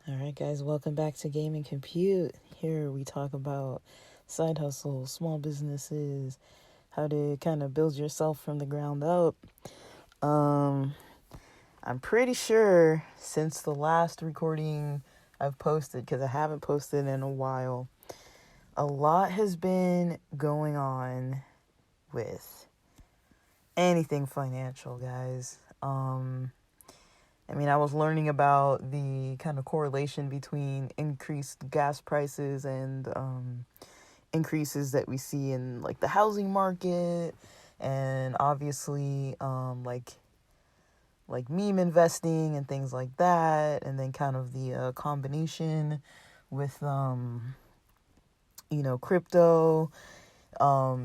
All right, guys, welcome back to Game and Compute. Here we talk about side hustles, small businesses, how to kind of build yourself from the ground up. Um, I'm pretty sure since the last recording I've posted, because I haven't posted in a while, a lot has been going on with anything financial, guys. I was learning about the kind of correlation between increased gas prices and increases that we see in like the housing market, and obviously like meme investing and things like that, and then kind of the combination with crypto,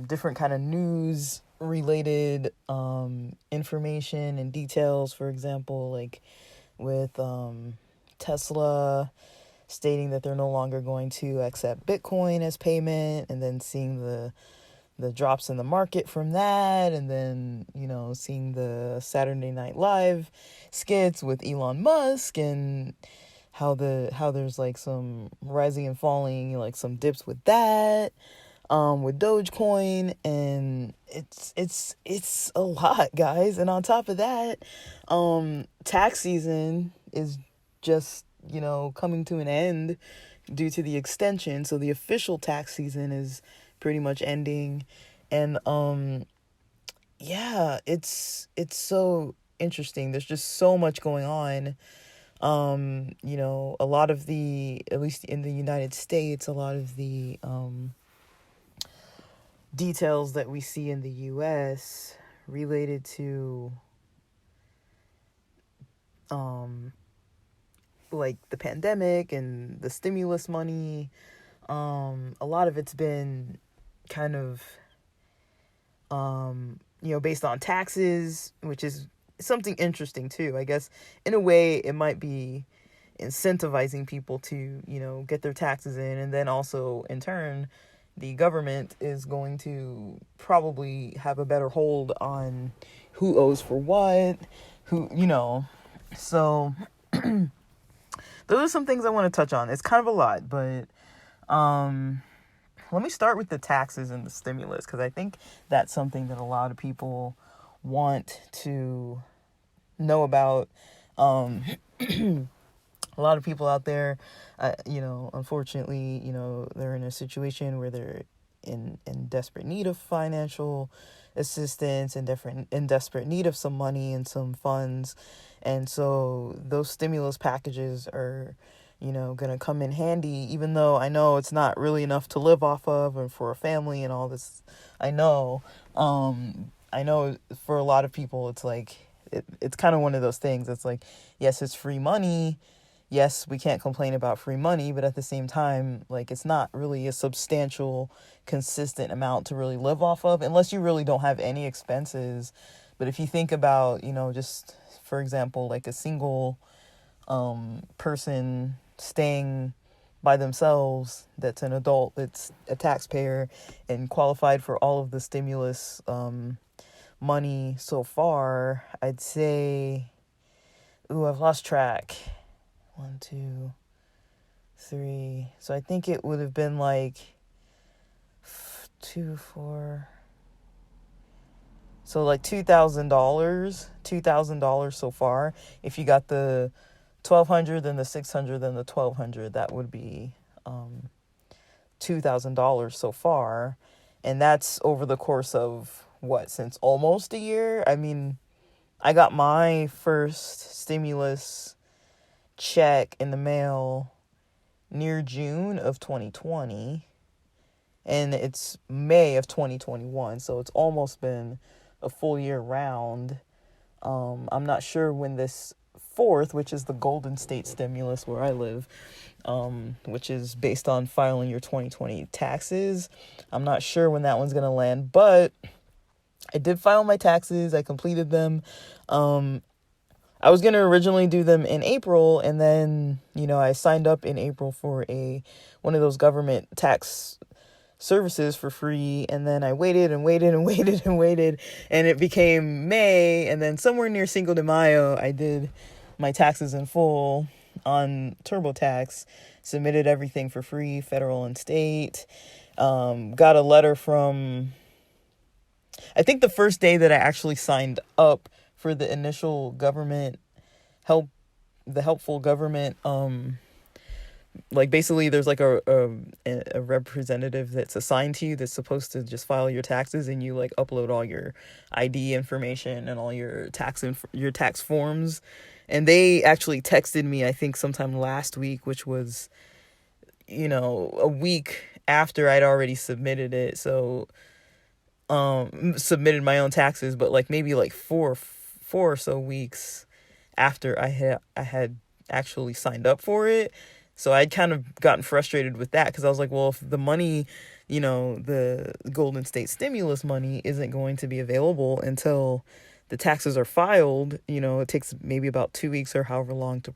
different kind of news related information and details. For example, like with Tesla stating that they're no longer going to accept Bitcoin as payment, and then seeing the drops in the market from that, and then seeing the Saturday Night Live skits with Elon Musk, and how there's like some rising and falling, like some dips with that, with Dogecoin, and it's a lot, guys. And on top of that, tax season is just coming to an end due to the extension. So the official tax season is pretty much ending, and yeah, it's so interesting. There's just so much going on. A lot of the, at least in the United States, a lot of the details that we see in the US related to like the pandemic and the stimulus money, a lot of it's been kind of based on taxes, which is something interesting too. I guess in a way it might be incentivizing people to get their taxes in, and then also in turn the government is going to probably have a better hold on who owes for what, so those are some things I want to touch on. It's kind of a lot, but let me start with the taxes and the stimulus, because I think that's something that a lot of people want to know about. A lot of people out there, unfortunately, they're in a situation where they're in desperate need of financial assistance, and in desperate need of some money and some funds. And so those stimulus packages are, going to come in handy, even though I know it's not really enough to live off of and for a family and all this. I know for a lot of people, it's like, it's kind of one of those things. It's like, yes, it's free money. Yes, we can't complain about free money, but at the same time, like, it's not really a substantial, consistent amount to really live off of, unless you really don't have any expenses. But if you think about, just for example, like a single person staying by themselves, that's an adult, that's a taxpayer and qualified for all of the stimulus money so far, I'd say, I've lost track. 1, 2, 3. So I think it would have been like 2, 4. So like $2,000 so far. If you got the 1,200, then the 600, then the 1,200, that would be $2,000 so far, and that's over the course of since almost a year. I mean, I got my first stimulus check in the mail near June of 2020, and it's May of 2021, so it's almost been a full year round. I'm not sure when this fourth, which is the Golden State stimulus where I live, which is based on filing your 2020 taxes, I'm not sure when that one's going to land, but I did file my taxes. I completed them. I was going to originally do them in April, and then, I signed up in April for one of those government tax services for free, and then I waited and waited and waited and waited, and it became May, and then somewhere near Cinco de Mayo, I did my taxes in full. on TurboTax, submitted everything for free, federal and state. Got a letter from, I think the first day that I actually signed up for the initial government the helpful government, like basically there's like a representative that's assigned to you that's supposed to just file your taxes, and you like upload all your ID information and all your your tax forms. And they actually texted me, I think sometime last week, which was, a week after I'd already submitted it. So submitted my own taxes, but like maybe like four or so weeks after I had actually signed up for it. So I'd kind of gotten frustrated with that, because I was like, well, if the money, the Golden State stimulus money isn't going to be available until the taxes are filed, it takes maybe about 2 weeks or however long to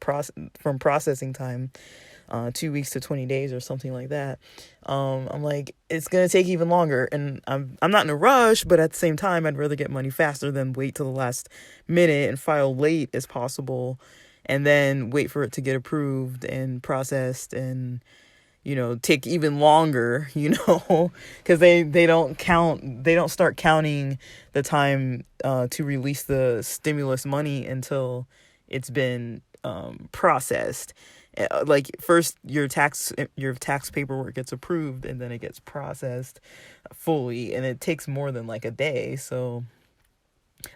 from processing time, 2 weeks to 20 days or something like that. I'm like, it's going to take even longer, and I'm not in a rush, but at the same time, I'd rather get money faster than wait till the last minute and file late as possible, and then wait for it to get approved and processed and, take even longer, because they don't start counting the time to release the stimulus money until it's been processed. Like first your tax paperwork gets approved, and then it gets processed fully, and it takes more than like a day. So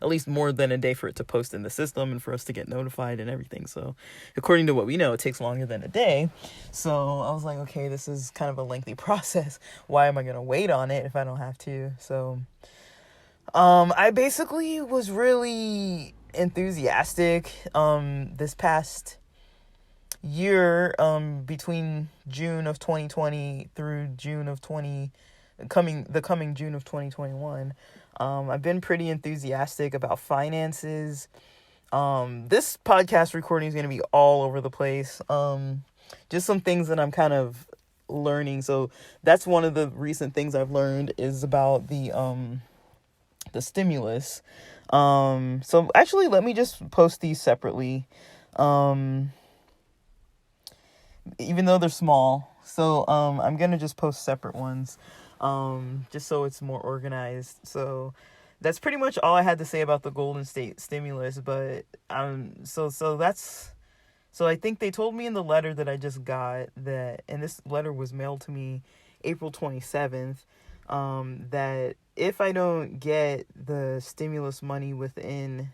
at least more than a day for it to post in the system and for us to get notified and everything. So according to what we know, it takes longer than a day. So I was like, okay, this is kind of a lengthy process. Why am I going to wait on it if I don't have to? So I basically was really enthusiastic this past year, between June of 2020 through the coming June of 2021. I've been pretty enthusiastic about finances. This podcast recording is going to be all over the place. Just some things that I'm kind of learning. So that's one of the recent things I've learned is about the stimulus. So actually, let me just post these separately. Even though they're small. So I'm going to just post separate ones, just so it's more organized. So that's pretty much all I had to say about the Golden State stimulus. But so I think they told me in the letter that I just got that, and this letter was mailed to me April 27th, that if I don't get the stimulus money within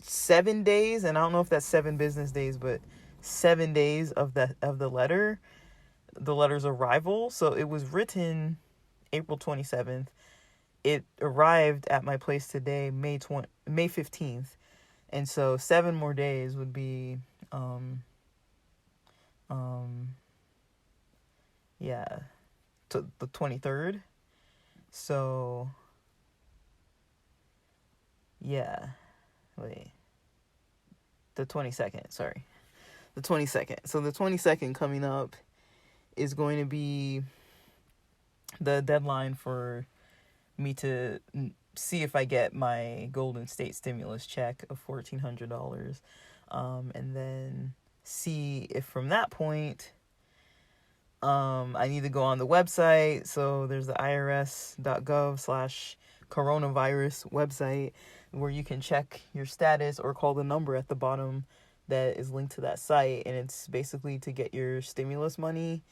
7 days, and I don't know if that's 7 business days, but 7 days of the letter's arrival. So it was written April 27th. It arrived at my place today, May 15th. And so 7 more days would be to the 23rd. So yeah. Wait. The 22nd, sorry. The 22nd. So the 22nd coming up is going to be the deadline for me to see if I get my Golden State stimulus check of $1,400. And then see if from that point, I need to go on the website. So there's the irs.gov/coronavirus website, where you can check your status or call the number at the bottom that is linked to that site. And it's basically to get your stimulus money,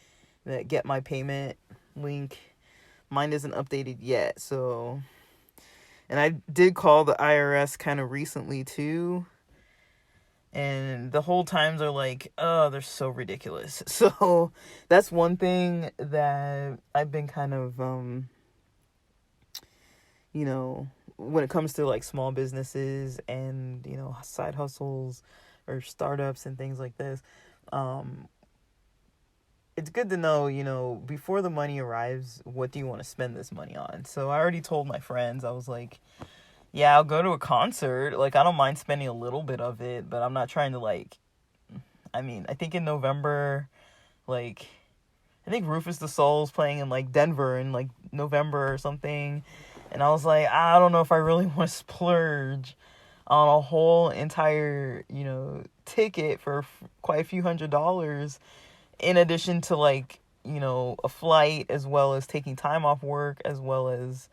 that get my payment link. Mine isn't updated yet. So, and I did call the IRS kind of recently too. And the whole times are like, oh, they're so ridiculous. So that's one thing that I've been kind of, when it comes to like small businesses and, side hustles or startups and things like this, it's good to know, before the money arrives, what do you want to spend this money on? So I already told my friends, I was like, yeah, I'll go to a concert. Like, I don't mind spending a little bit of it, but I'm not trying to I think in November, I think Rufus the Soul's playing in Denver in November or something. And I was like, I don't know if I really want to splurge on a whole entire, ticket for quite a few $100s, in addition to like, a flight, as well as taking time off work, as well as,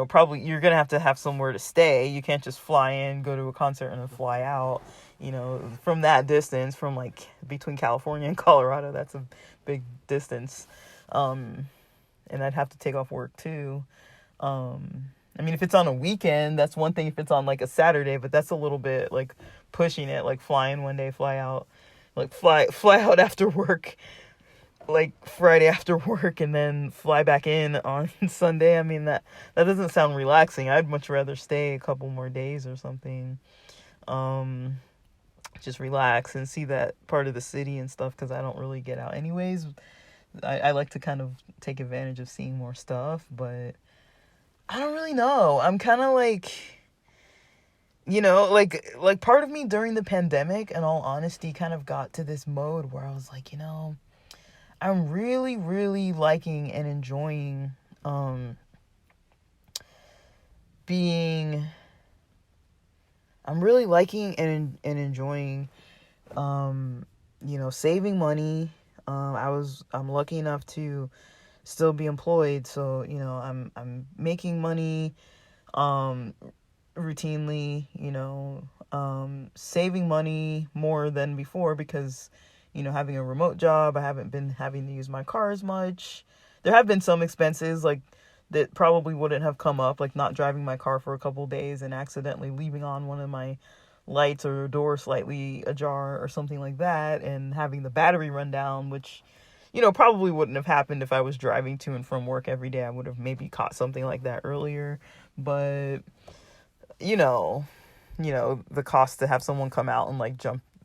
probably you're going to have somewhere to stay. You can't just fly in, go to a concert, and then fly out. From that distance, from like between California and Colorado, that's a big distance. And I'd have to take off work too. I mean, if it's on a weekend, that's one thing. If it's on like a Saturday, but that's a little bit like pushing it, like flying one day, fly out, like fly out after work, like Friday after work, and then fly back in on Sunday. I mean, that doesn't sound relaxing. I'd much rather stay a couple more days or something. Just relax and see that part of the city and stuff, because I don't really get out anyways. I like to kind of take advantage of seeing more stuff, but I don't really know. I'm kind of like, like part of me during the pandemic, in all honesty, kind of got to this mode where I was like, I'm really, really liking and enjoying I'm really liking and enjoying saving money. I'm lucky enough to still be employed, so I'm making money routinely, saving money more than before, because having a remote job, I haven't been having to use my car as much. There have been some expenses like that probably wouldn't have come up, like not driving my car for a couple of days and accidentally leaving on one of my lights or door slightly ajar or something like that, and having the battery run down, which probably wouldn't have happened if I was driving to and from work every day. I would have maybe caught something like that earlier. But the cost to have someone come out and like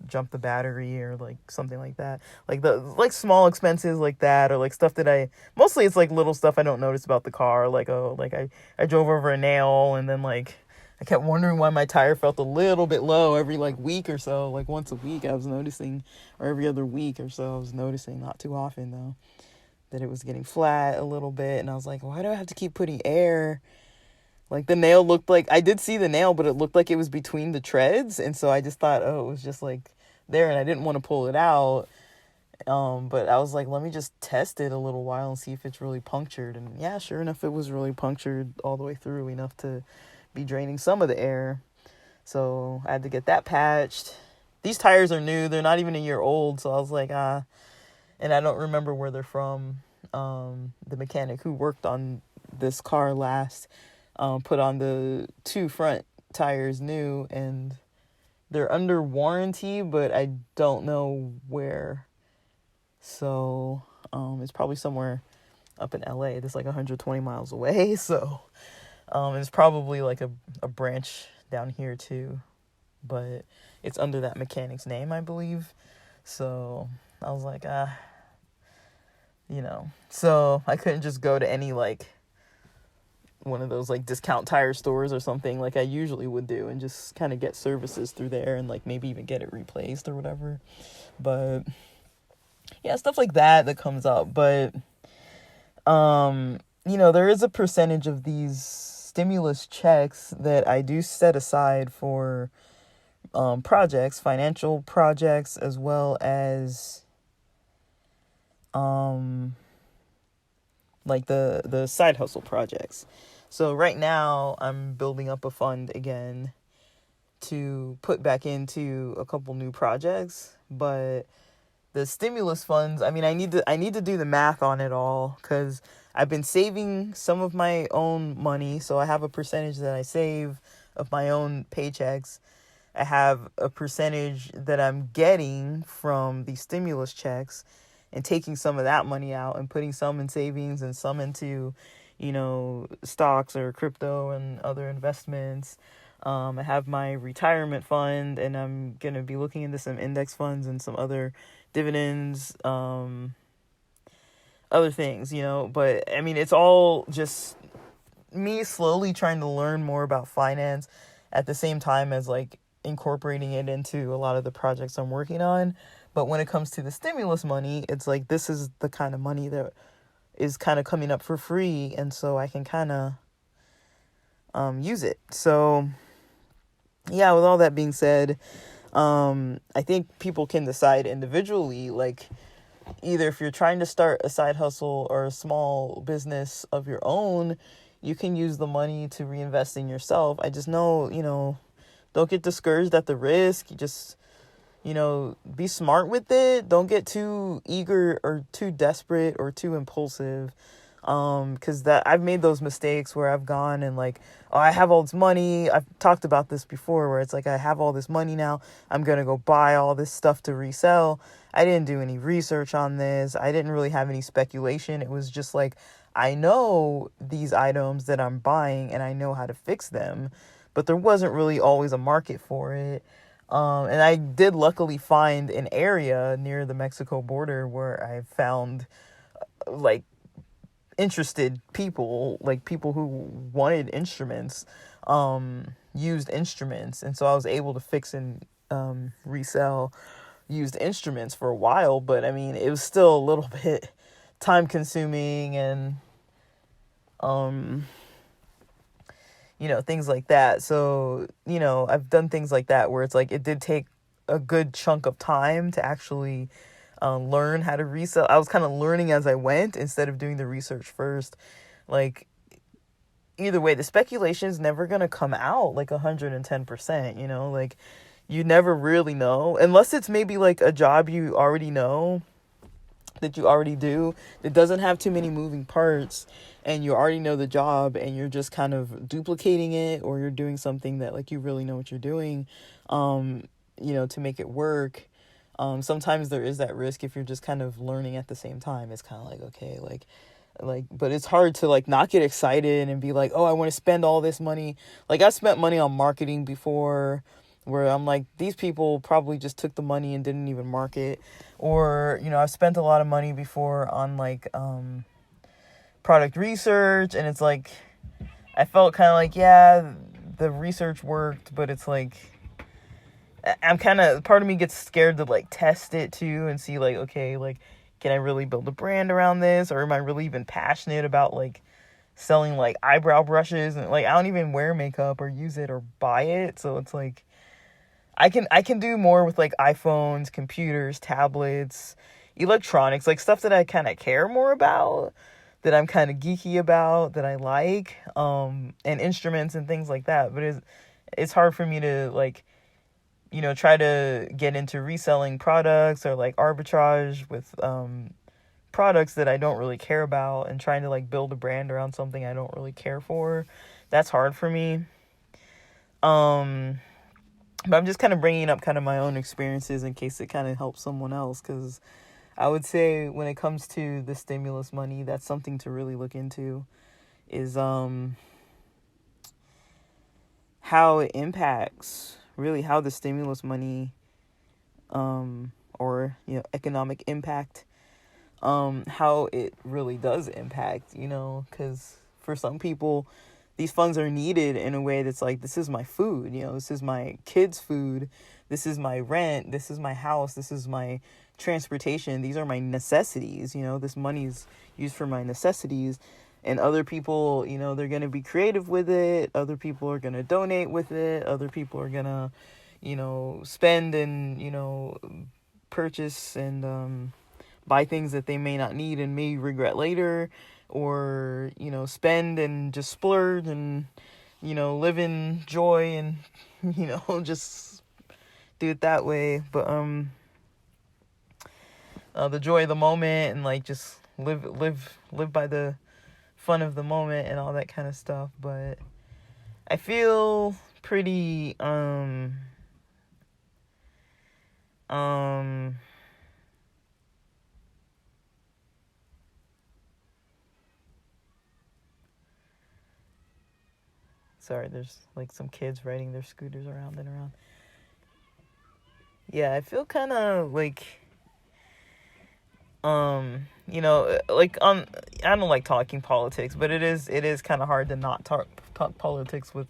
jump the battery or like something like that, like small expenses like that, or like stuff that mostly it's like little stuff I don't notice about the car, like I drove over a nail, and then like I kept wondering why my tire felt a little bit low every like week or so, like once a week I was noticing, or every other week or so I was noticing, not too often though, that it was getting flat a little bit. And I was like, why do I have to keep putting air? Like the nail looked like, I did see the nail, but it looked like it was between the treads. And so I just thought, oh, it was just like there, and I didn't want to pull it out. But I was like, let me just test it a little while and see if it's really punctured. And yeah, sure enough, it was really punctured all the way through, enough to be draining some of the air. So I had to get that patched. These tires are new. They're not even a year old. So I was like, and I don't remember where they're from. The mechanic who worked on this car last put on the 2 front tires new, and they're under warranty, but I don't know where. So it's probably somewhere up in LA. That's like 120 miles away. So it's probably like a branch down here too, but it's under that mechanic's name, I believe. So I was like, so I couldn't just go to any like one of those like discount tire stores or something like I usually would do, and just kind of get services through there, and like maybe even get it replaced or whatever. But yeah, stuff like that comes up. But there is a percentage of these stimulus checks that I do set aside for projects, financial projects, as well as like the side hustle projects. So right now I'm building up a fund again to put back into a couple new projects. But the stimulus funds, I mean, I need to do the math on it all, because I've been saving some of my own money. So I have a percentage that I save of my own paychecks. I have a percentage that I'm getting from the stimulus checks, and taking some of that money out and putting some in savings and some into, stocks or crypto and other investments. I have my retirement fund, and I'm going to be looking into some index funds and some other dividends, other things, but I mean, it's all just me slowly trying to learn more about finance at the same time as like incorporating it into a lot of the projects I'm working on. But when it comes to the stimulus money, it's like, this is the kind of money that is kind of coming up for free. And so I can kind of use it. So yeah, with all that being said, I think people can decide individually, like, either if you're trying to start a side hustle or a small business of your own, you can use the money to reinvest in yourself. I just know, don't get discouraged at the risk. You just, be smart with it. Don't get too eager or too desperate or too impulsive. Because that I've made those mistakes where I've gone and like, oh, I have all this money. I've talked about this before where it's like, I have all this money now. I'm going to go buy all this stuff to resell. I didn't do any research on this. I didn't really have any speculation. It was just like, I know these items that I'm buying and I know how to fix them, but there wasn't really always a market for it. And I did luckily find an area near the Mexico border where I found like interested people, like people who wanted instruments, used instruments. And so I was able to fix and resell used instruments for a while. But I mean, it was still a little bit time consuming and things like that. So, I've done things like that where it's like it did take a good chunk of time to actually learn how to resell. I was kind of learning as I went instead of doing the research first. Like, either way, the speculation is never going to come out like 110%, like you never really know unless it's maybe like a job you already know that you already do that doesn't have too many moving parts and you already know the job and you're just kind of duplicating it, or you're doing something that like you really know what you're doing, to make it work. Sometimes there is that risk if you're just kind of learning at the same time. It's kind of like, okay, but it's hard to like not get excited and be like, oh, I want to spend all this money. Like, I spent money on marketing before where I'm like, these people probably just took the money and didn't even market. Or, I've spent a lot of money before on like product research, and it's like, I felt kind of like, yeah, the research worked, but it's like, I'm kind of, part of me gets scared to like test it too and see like, okay, like, can I really build a brand around this? Or am I really even passionate about like selling like eyebrow brushes? And like, I don't even wear makeup or use it or buy it. So it's like, I can do more with like iPhones, computers, tablets, electronics, like stuff that I kind of care more about, that I'm kind of geeky about, that I like, and instruments and things like that. But it's hard for me to like, try to get into reselling products or like arbitrage with products that I don't really care about, and trying to like build a brand around something I don't really care for. That's hard for me. But I'm just kind of bringing up kind of my own experiences in case it kind of helps someone else, because I would say when it comes to the stimulus money, that's something to really look into, is how it impacts, really how the stimulus money or economic impact, how it really does impact, because for some people these funds are needed in a way that's like, this is my food, this is my kids' food, this is my rent, this is my house, this is my transportation, these are my necessities, this money's used for my necessities. And other people, they're going to be creative with it, other people are going to donate with it, other people are going to, spend and, purchase and buy things that they may not need and may regret later, or spend and just splurge and live in joy and just do it that way. But the joy of the moment, and like just live by the fun of the moment and all that kind of stuff. But I feel pretty sorry, there's like some kids riding their scooters around and around. Yeah, I feel kind of like like I don't like talking politics, but it is kind of hard to not talk politics with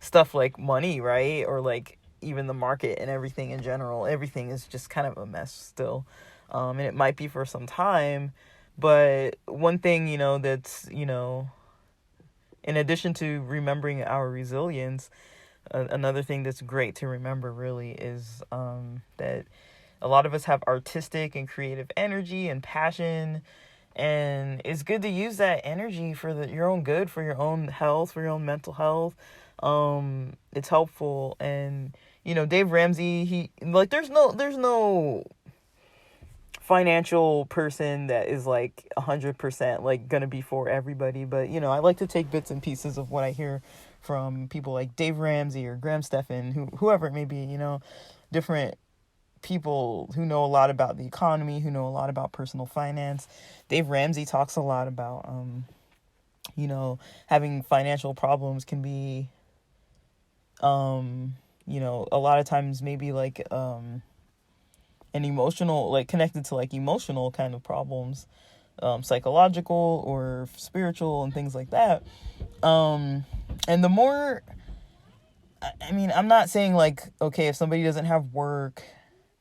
stuff like money, right? Or like even the market and everything in general. Everything is just kind of a mess still, and it might be for some time. But one thing that's in addition to remembering our resilience, another thing that's great to remember really is that a lot of us have artistic and creative energy and passion, and it's good to use that energy for your own good, for your own health, for your own mental health. It's helpful. And Dave Ramsey, he like there's no financial person that is like 100% like gonna be for everybody, but I like to take bits and pieces of what I hear from people like Dave Ramsey or Graham Stephan, whoever it may be, different people who know a lot about the economy, who know a lot about personal finance. Dave Ramsey talks a lot about having financial problems can be a lot of times maybe like an emotional, like connected to like emotional kind of problems, psychological or spiritual and things like that. And the more, I mean, I'm not saying like, okay, if somebody doesn't have work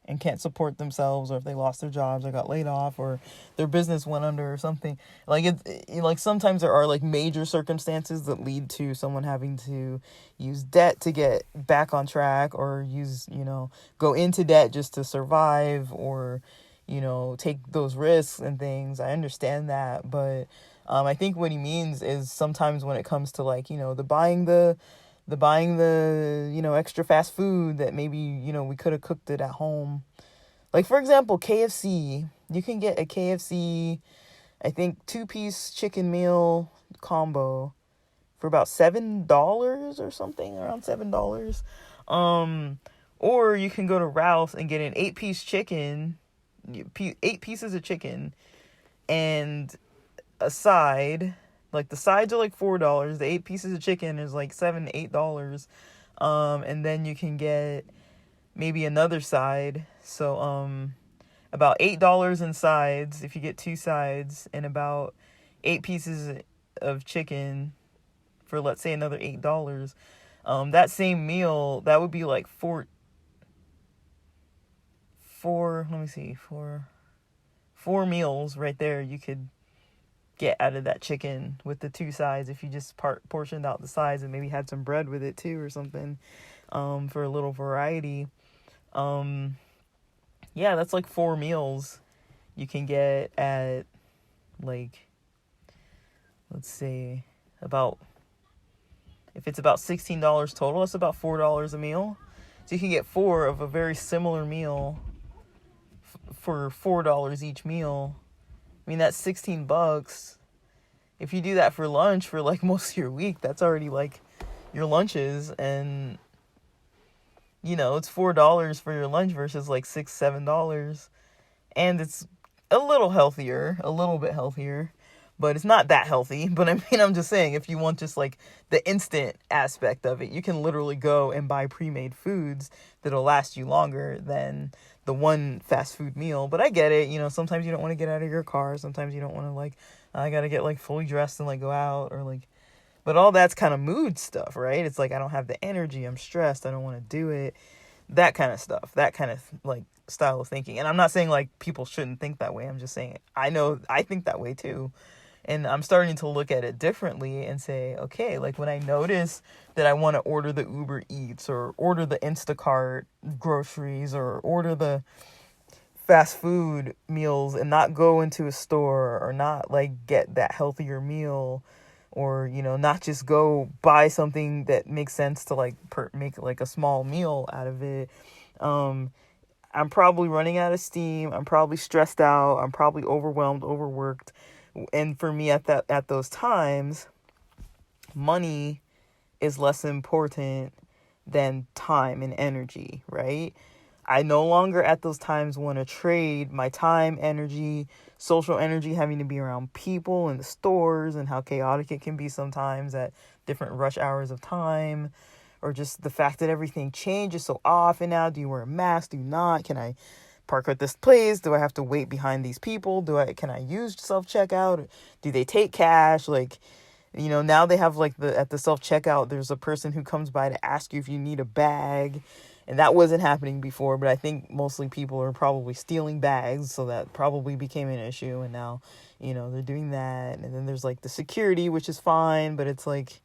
and can't support themselves, or if they lost their jobs or got laid off or their business went under or something, like like sometimes there are like major circumstances that lead to someone having to use debt to get back on track, or go into debt just to survive, or take those risks and things. I understand that, but I think what he means is sometimes when it comes to like the buying the extra fast food that maybe we could have cooked it at home. Like for example, KFC, you can get a KFC, I think 2-piece chicken meal combo for about $7 or something, around $7. Or you can go to Ralph's and get an 8-piece chicken, 8 pieces of chicken and a side. Like the sides are like $4. The 8 pieces of chicken is like $7, $8. And then you can get maybe another side. So about $8 in sides if you get 2 sides, and about 8 pieces of chicken for, let's say, another $8. That same meal, that would be like four meals right there you could get out of that chicken with the 2 sides, if you just portioned out the sides and maybe had some bread with it too or something, for a little variety. Yeah, that's like 4 meals you can get at, like, let's say if it's about $16 total, that's about $4 a meal. So you can get 4 of a very similar meal for $4 each meal. I mean, that's $16. If you do that for lunch for like most of your week, that's already like your lunches, and it's $4 for your lunch versus like $6, $7. And it's a little bit healthier, but it's not that healthy. But I mean, I'm just saying, if you want just like the instant aspect of it, you can literally go and buy pre-made foods that'll last you longer than the one fast food meal. But I get it, sometimes you don't want to get out of your car, sometimes you don't want to like, I gotta get like fully dressed and like go out, or like, but all that's kind of mood stuff, right? It's like, I don't have the energy, I'm stressed, I don't want to do it, that kind of stuff, that kind of like style of thinking. And I'm not saying like people shouldn't think that way, I'm just saying I know I think that way too. And I'm starting to look at it differently and say, okay, like when I notice that I want to order the Uber Eats, or order the Instacart groceries, or order the fast food meals and not go into a store, or not like get that healthier meal, or not just go buy something that makes sense to like make like a small meal out of it, I'm probably running out of steam, I'm probably stressed out, I'm probably overwhelmed, overworked. And for me at those times, money is less important than time and energy, right? I no longer at those times want to trade my time, energy, social energy, having to be around people in the stores, and how chaotic it can be sometimes at different rush hours of time, or just the fact that everything changes so often now. Do you wear a mask? Do you not? Can I park at this place? Do I have to wait behind these people? Can I use self-checkout? Do they take cash? Like, now they have like at the self-checkout, there's a person who comes by to ask you if you need a bag. And that wasn't happening before, but I think mostly people are probably stealing bags, so that probably became an issue. And now, they're doing that. And then there's like the security, which is fine, but it's like,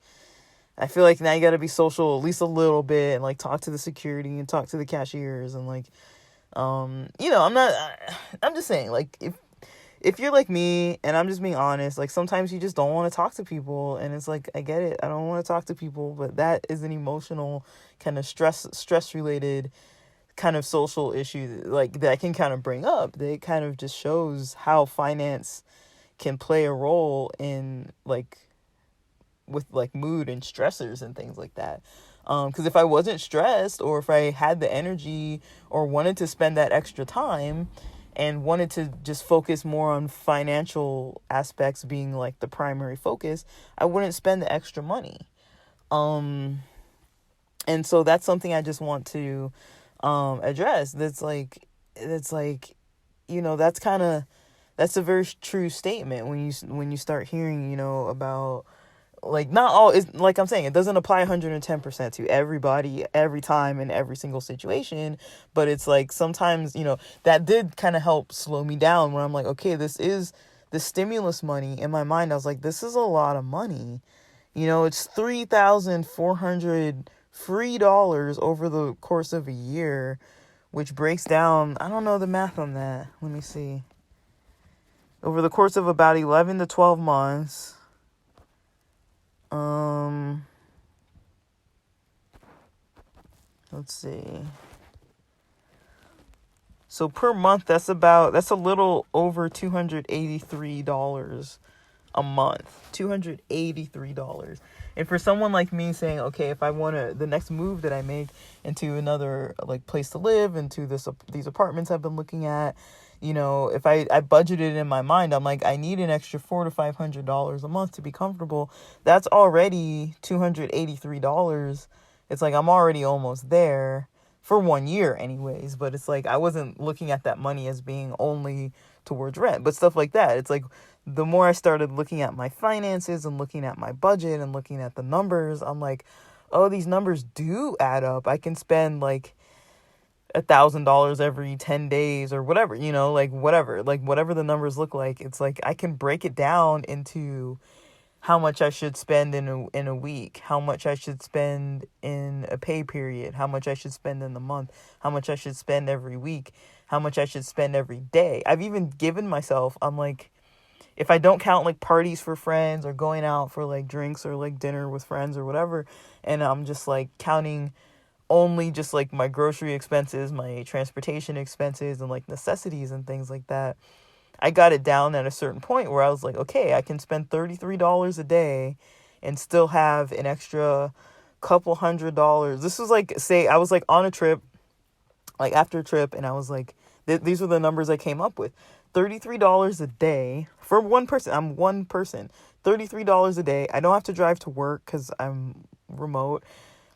I feel like now you got to be social at least a little bit and like talk to the security and talk to the cashiers and like I'm just saying, like, if you're like me, and I'm just being honest, like sometimes you just don't want to talk to people, and it's like, I get it, I don't want to talk to people, but that is an emotional kind of stress related kind of social issue, like, that I can kind of bring up, that kind of just shows how finance can play a role in, like, with like mood and stressors and things like that. Because if I wasn't stressed, or if I had the energy or wanted to spend that extra time and wanted to just focus more on financial aspects being like the primary focus, I wouldn't spend the extra money. And so that's something I just want to address. That's like, that's a very true statement when you start hearing, about, like, not all is, like I'm saying, it doesn't apply 110% to everybody every time in every single situation, but it's like sometimes, that did kind of help slow me down when I'm like, okay, this is the stimulus money. In my mind, I was like, this is a lot of money. It's $3,400 free dollars over the course of a year, which breaks down, I don't know the math on that, let me see, over the course of about 11 to 12 months. Let's see. So per month, that's a little over $283 a month. $283. And for someone like me saying, okay, if I want to, the next move that I make into another like place to live, into these apartments I've been looking at, if I budgeted in my mind, I'm like, I need an extra $400 to $500 a month to be comfortable. That's already $283. It's like I'm already almost there for 1 year anyways, but it's like I wasn't looking at that money as being only towards rent, but stuff like that. It's like the more I started looking at my finances and looking at my budget and looking at the numbers, I'm like, oh, these numbers do add up. I can spend like $1,000 every 10 days or whatever, like whatever the numbers look like. It's like I can break it down into how much I should spend in a week, how much I should spend in a pay period, how much I should spend in the month, how much I should spend every week, how much I should spend every day. I've even given myself, I'm like, if I don't count like parties for friends or going out for like drinks or like dinner with friends or whatever, and I'm just like counting only just like my grocery expenses, my transportation expenses, and like necessities and things like that, I got it down at a certain point where I was like, okay, I can spend $33 a day and still have an extra couple $100. This was like, say I was like on a trip, like after a trip, and I was like, these were the numbers I came up with. $33 a day for one person. I'm one person. $33 a day. I don't have to drive to work because I'm remote.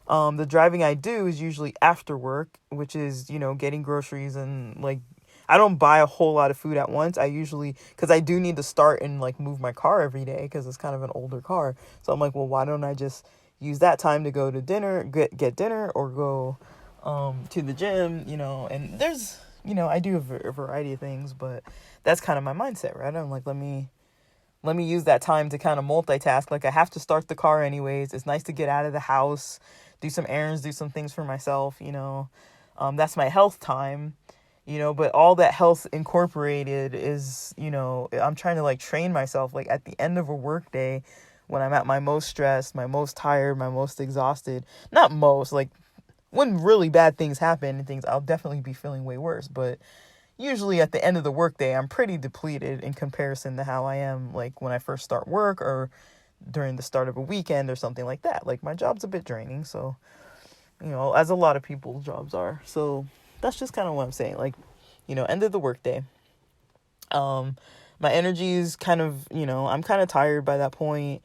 The driving I do is usually after work, which is, getting groceries and like, I don't buy a whole lot of food at once. I usually, because I do need to start and like move my car every day because it's kind of an older car. So I'm like, well, why don't I just use that time to go to dinner, get dinner, or go to the gym, and there's, I do a variety of things, but that's kind of my mindset, right? I'm like, let me use that time to kind of multitask. Like I have to start the car anyways. It's nice to get out of the house, do some errands, do some things for myself, that's my health time. But all that health incorporated is, I'm trying to like train myself, like at the end of a work day, when I'm at my most stressed, my most tired, my most exhausted, not most, like when really bad things happen and things, I'll definitely be feeling way worse. But usually at the end of the work day, I'm pretty depleted in comparison to how I am like when I first start work or during the start of a weekend or something like that. Like my job's a bit draining. So, as a lot of people's jobs are. So that's just kind of what I'm saying. Like, end of the workday. My energy is kind of, I'm kind of tired by that point.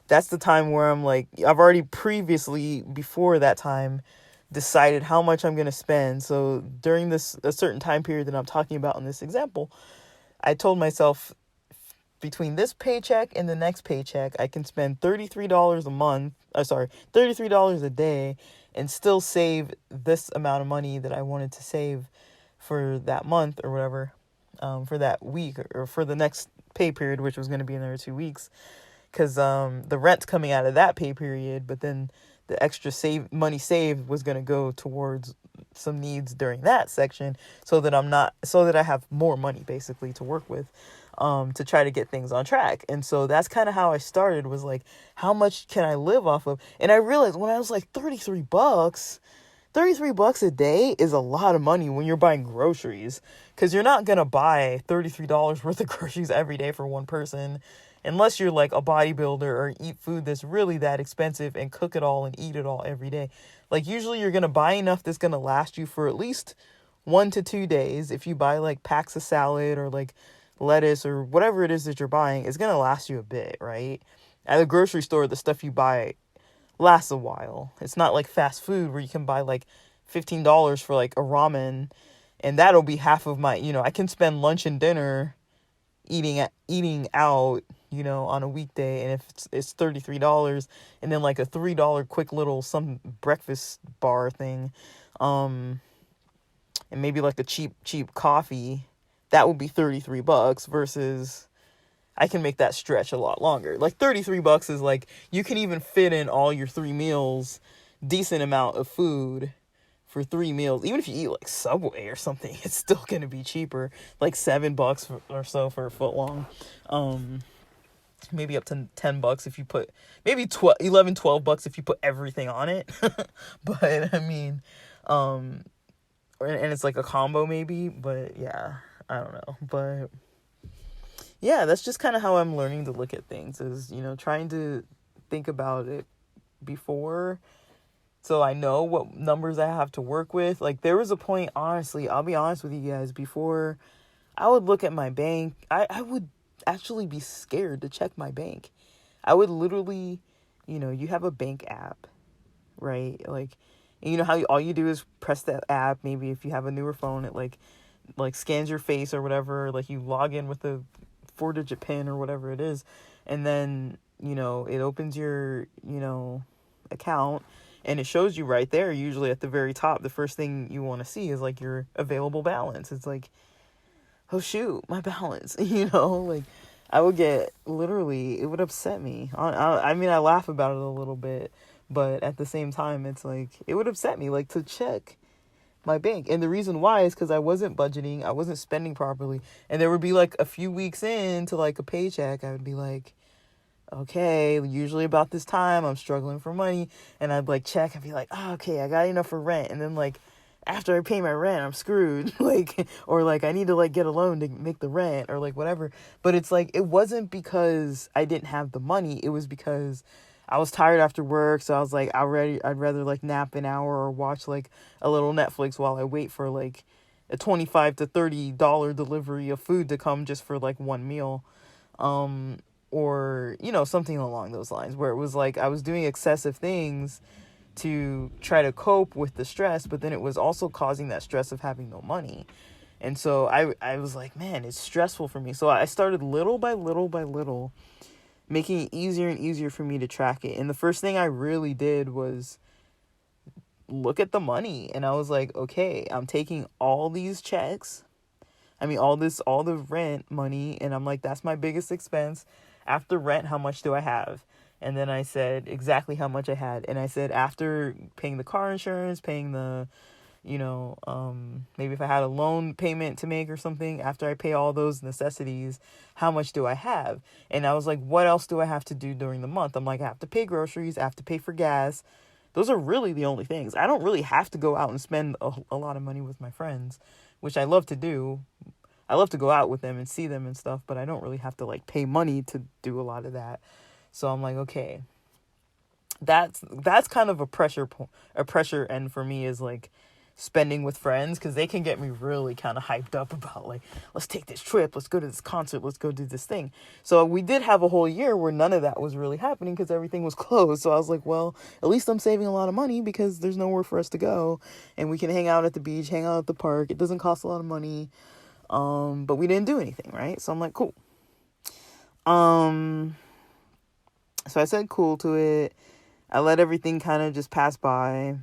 That's the time where I'm like, I've already previously, before that time, decided how much I'm going to spend. So during a certain time period that I'm talking about in this example, I told myself between this paycheck and the next paycheck, I can spend $33 a month, $33 a day, and still save this amount of money that I wanted to save for that month or whatever, for that week or for the next pay period, which was going to be another 2 weeks. because the rent's coming out of that pay period, but then the extra money saved was going to go towards some needs during that section, so that I have more money basically to work with, to try to get things on track. And so that's kind of how I started, was like, how much can I live off of? And I realized when I was like, $33 a day is a lot of money when you're buying groceries, because you're not going to buy $33 worth of groceries every day for one person, unless you're like a bodybuilder or eat food that's really that expensive and cook it all and eat it all every day. Like, usually you're going to buy enough that's going to last you for at least 1 to 2 days. If you buy like packs of salad or like lettuce or whatever it is that you're buying, it's going to last you a bit, right? At the grocery store, the stuff you buy lasts a while. It's not like fast food where you can buy like $15 for like a ramen, and that'll be half of my, I can spend lunch and dinner eating out, on a weekday, and if it's $33, and then like a $3 quick little some breakfast bar thing, and maybe like a cheap coffee, that would be $33 versus I can make that stretch a lot longer. Like, $33 is like, you can even fit in all your 3 meals, decent amount of food for 3 meals. Even if you eat like Subway or something, it's still going to be cheaper, like $7 or so for a foot long. Maybe up to $10 if you put, maybe $12 if you put everything on it. But I mean, and it's like a combo maybe, but yeah, I don't know. But yeah, that's just kind of how I'm learning to look at things, is, trying to think about it before, so I know what numbers I have to work with. Like, there was a point, honestly, I'll be honest with you guys, before I would look at my bank, I would actually be scared to check my bank. I would literally, you have a bank app, right? Like, and you know how all you do is press that app. Maybe if you have a newer phone, it like scans your face or whatever. Like, you log in with a 4-digit pin or whatever it is, and then it opens your account, and it shows you right there, usually at the very top. The first thing you want to see is like your available balance. It's like, oh shoot, my balance. Like, I would get, literally, it would upset me. I mean, I laugh about it a little bit, but at the same time, it's like, it would upset me, like, to check my bank. And the reason why is because I wasn't budgeting, I wasn't spending properly, and there would be like a few weeks into like a paycheck, I would be like, okay, usually about this time I'm struggling for money, and I'd like check and be like, oh, okay, I got enough for rent, and then like after I pay my rent, I'm screwed. Like, or like I need to like get a loan to make the rent, or like whatever. But it's like, it wasn't because I didn't have the money, it was because I was tired after work, so I was like, I'd rather like nap an hour or watch like a little Netflix while I wait for like a $25 to $30 delivery of food to come just for like one meal. Or, something along those lines, where it was like I was doing excessive things to try to cope with the stress, but then it was also causing that stress of having no money. And so I was like, man, it's stressful for me. So I started little by little making it easier and easier for me to track it. And the first thing I really did was look at the money. And I was like, okay, I'm taking all these checks. I mean, all the rent money. And I'm like, that's my biggest expense. After rent, how much do I have? And then I said exactly how much I had. And I said, after paying the car insurance, paying the, maybe if I had a loan payment to make or something, after I pay all those necessities, how much do I have? And I was like, what else do I have to do during the month? I'm like, I have to pay groceries, I have to pay for gas. Those are really the only things. I don't really have to go out and spend a lot of money with my friends, which I love to do. I love to go out with them and see them and stuff, but I don't really have to like pay money to do a lot of that. So I'm like, okay, that's kind of a pressure end for me, is like spending with friends, because they can get me really kind of hyped up about like, let's take this trip, let's go to this concert, let's go do this thing. So we did have a whole year where none of that was really happening because everything was closed. So I was like, well, at least I'm saving a lot of money because there's nowhere for us to go, and we can hang out at the beach, hang out at the park. It doesn't cost a lot of money. But we didn't do anything, right? So I'm like, cool. So I said cool to it. I let everything kind of just pass by.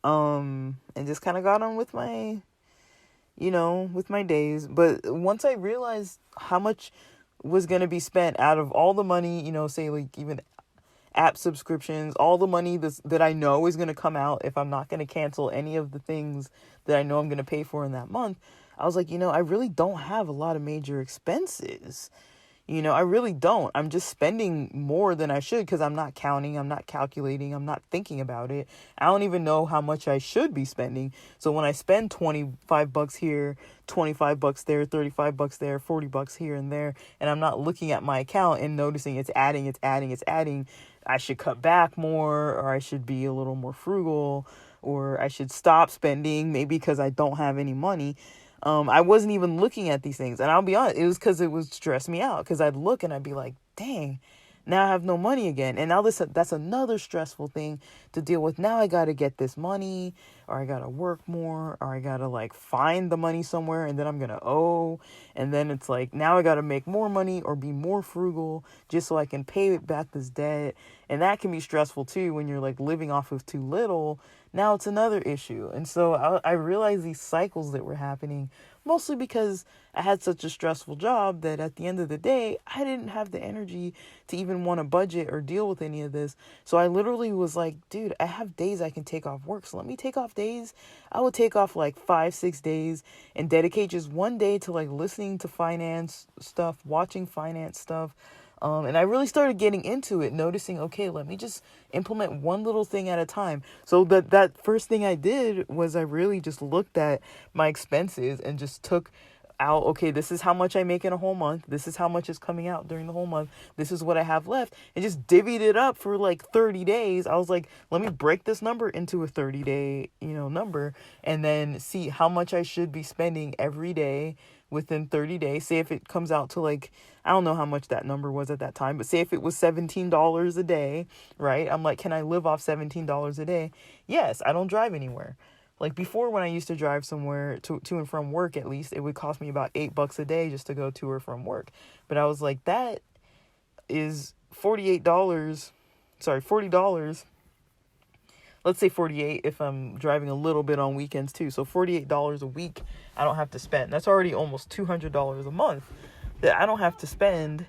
And just kind of got on with my, with my days. But once I realized how much was going to be spent out of all the money, say like even app subscriptions, all the money that I know is going to come out if I'm not going to cancel any of the things that I know I'm going to pay for in that month. I was like, I really don't have a lot of major expenses. I really don't. I'm just spending more than I should because I'm not counting, I'm not calculating, I'm not thinking about it. I don't even know how much I should be spending. So when I spend $25 here, $25 there, $35 there, $40 here and there, and I'm not looking at my account and noticing it's adding, I should cut back more, or I should be a little more frugal, or I should stop spending maybe because I don't have any money. I wasn't even looking at these things. And I'll be honest, it was because it would stress me out. Because I'd look and I'd be like, dang, now I have no money again. And now that's another stressful thing to deal with. Now I got to get this money, or I got to work more, or I got to like find the money somewhere, and then I'm going to owe. And then it's like, now I got to make more money or be more frugal just so I can pay back this debt. And that can be stressful too when you're like living off of too little. Now it's another issue. And so I realized these cycles that were happening mostly because I had such a stressful job that at the end of the day, I didn't have the energy to even want to budget or deal with any of this. So I literally was like, dude, I have days I can take off work. So let me take off days. I would take off like 5-6 days and dedicate just one day to like listening to finance stuff, watching finance stuff. And I really started getting into it, noticing, okay, let me just implement one little thing at a time. So that first thing I did was I really just looked at my expenses and just took out, okay, this is how much I make in a whole month. This is how much is coming out during the whole month. This is what I have left. And just divvied it up for like 30 days. I was like, let me break this number into a 30-day, number, and then see how much I should be spending every day within 30 days. Say if it comes out to like, I don't know how much that number was at that time, but say if it was $17 a day, right? I'm like, can I live off $17 a day? Yes, I don't drive anywhere. Like before, when I used to drive somewhere to and from work, at least it would cost me about $8 a day just to go to or from work. But I was like, that is $40. Let's say 48 if I'm driving a little bit on weekends too. So $48 a week I don't have to spend. That's already almost $200 a month that I don't have to spend.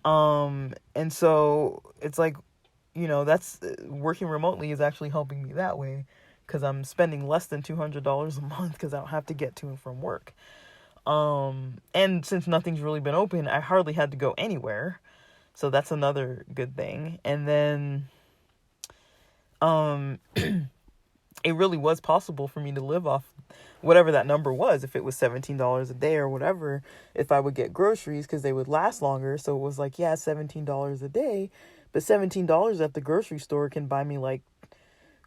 And so it's like, that's working remotely is actually helping me that way, because I'm spending less than $200 a month because I don't have to get to and from work. And since nothing's really been open, I hardly had to go anywhere. So that's another good thing. And then it really was possible for me to live off whatever that number was, if it was $17 a day or whatever, if I would get groceries, because they would last longer. So it was like, yeah, $17 a day, but $17 at the grocery store can buy me like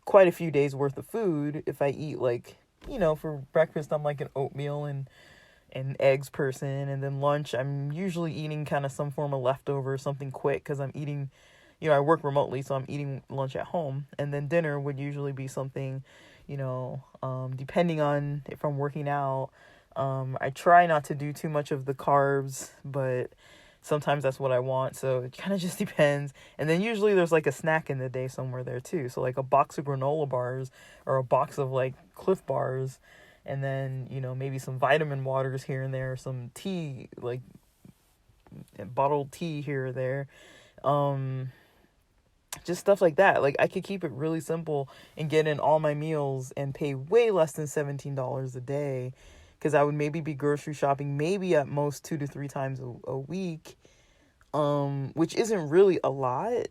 quite a few days worth of food. If I eat like, for breakfast, I'm like an oatmeal and eggs person. And then lunch, I'm usually eating kind of some form of leftover, something quick, because I'm eating, I work remotely, so I'm eating lunch at home. And then dinner would usually be something, depending on if I'm working out. I try not to do too much of the carbs, but sometimes that's what I want. So it kind of just depends. And then usually there's like a snack in the day somewhere there too. So like a box of granola bars or a box of like Cliff Bars. And then, maybe some vitamin waters here and there, some tea, like bottled tea here or there. Just stuff like that. Like I could keep it really simple and get in all my meals and pay way less than $17 a day, because I would maybe be grocery shopping maybe at most 2 to 3 times a week, which isn't really a lot,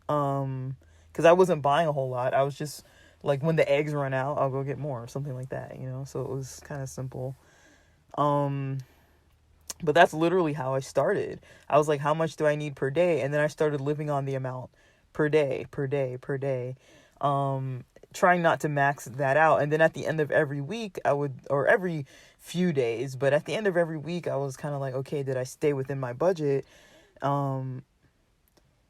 because I wasn't buying a whole lot. I was just like, when the eggs run out, I'll go get more or something like that, so it was kind of simple. But that's literally how I started. I was like, how much do I need per day? And then I started living on the amount per day, trying not to max that out. And then at the end of every week, or every few days, but at the end of every week, I was kind of like, okay, did I stay within my budget?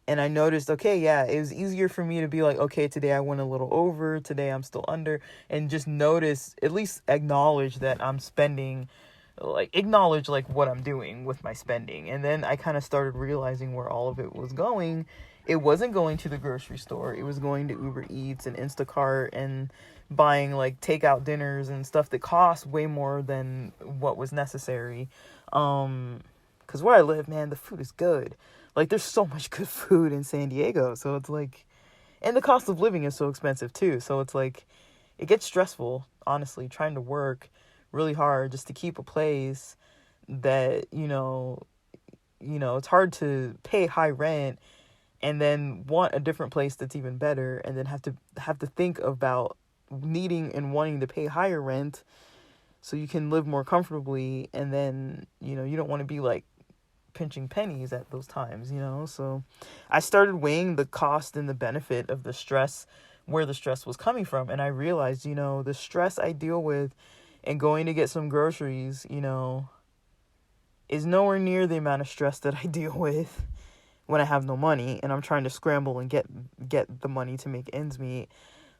And I noticed, okay, yeah, it was easier for me to be like, okay, today I went a little over, today I'm still under, and just notice, at least acknowledge that I'm spending, acknowledge what I'm doing with my spending. And then I kind of started realizing where all of it was going. It wasn't going to the grocery store. It was going to Uber Eats and Instacart and buying takeout dinners and stuff that cost way more than what was necessary. because where I live, man, the food is good. Like, there's so much good food in San Diego. So it's like, and the cost of living is so expensive too. So it's like, it gets stressful, honestly, trying to work really hard just to keep a place that, it's hard to pay high rent and then want a different place that's even better, and then have to think about needing and wanting to pay higher rent so you can live more comfortably, and then you don't want to be like pinching pennies at those times. So I started weighing the cost and the benefit of the stress, where the stress was coming from, and I realized the stress I deal with and going to get some groceries is nowhere near the amount of stress that I deal with when I have no money and I'm trying to scramble and get the money to make ends meet,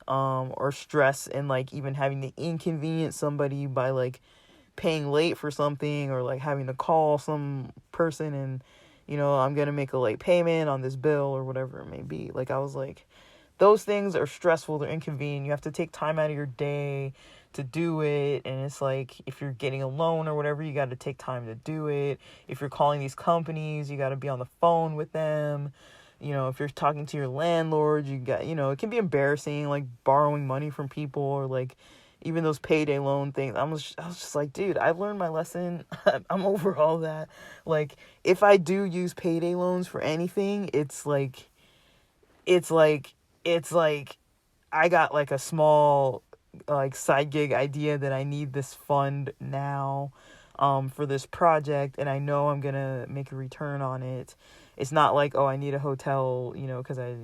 or stress and like even having to inconvenience somebody by like paying late for something, or like having to call some person and I'm going to make a late payment on this bill or whatever it may be. Like, I was like, those things are stressful, they're inconvenient. You have to take time out of your day to do it, and it's like, if you're getting a loan or whatever, you got to take time to do it. If you're calling these companies, you got to be on the phone with them. If you're talking to your landlord, you got, it can be embarrassing, like borrowing money from people, or like even those payday loan things. I was just like, dude, I've learned my lesson. I'm over all that. Like, if I do use payday loans for anything, it's like I got like a small like side gig idea that I need this fund now for this project, and I know I'm gonna make a return on it. It's not like, oh, I need a hotel, because I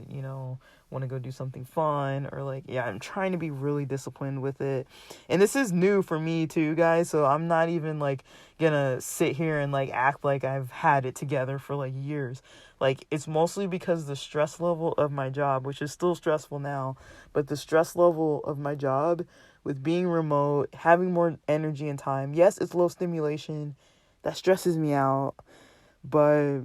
want to go do something fun, or like, yeah, I'm trying to be really disciplined with it. And this is new for me too, guys, so I'm not even like gonna sit here and like act like I've had it together for like years. Like, it's mostly because the stress level of my job, which is still stressful now, but the stress level of my job with being remote, having more energy and time. Yes, it's low stimulation. That stresses me out. But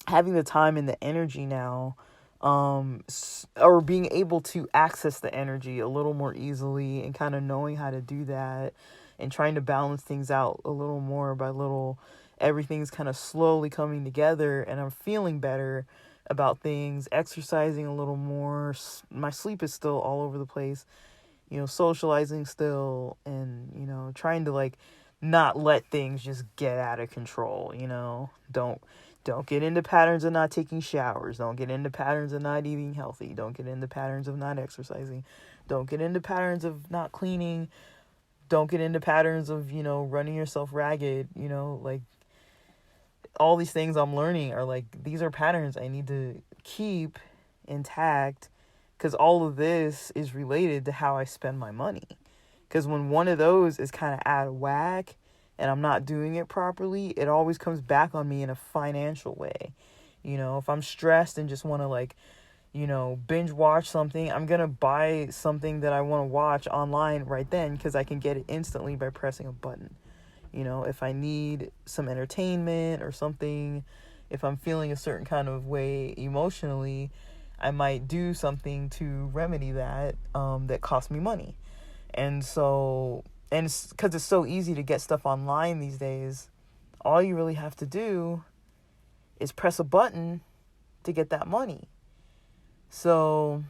having the time and the energy now, or being able to access the energy a little more easily, and kind of knowing how to do that, and trying to balance things out a little more by little, everything's kind of slowly coming together, and I'm feeling better about things, exercising a little more. My sleep is still all over the place, socializing still, and, trying to like not let things just get out of control. Don't get into patterns of not taking showers. Don't get into patterns of not eating healthy. Don't get into patterns of not exercising. Don't get into patterns of not cleaning. Don't get into patterns of, running yourself ragged. Like, all these things I'm learning are like, these are patterns I need to keep intact, because all of this is related to how I spend my money. Because when one of those is kind of out of whack and I'm not doing it properly, it always comes back on me in a financial way. If I'm stressed and just want to like, binge watch something, I'm going to buy something that I want to watch online right then, because I can get it instantly by pressing a button. If I need some entertainment or something, if I'm feeling a certain kind of way emotionally, I might do something to remedy that, that costs me money. And so, and it's because it's so easy to get stuff online these days, all you really have to do is press a button to get that money. So,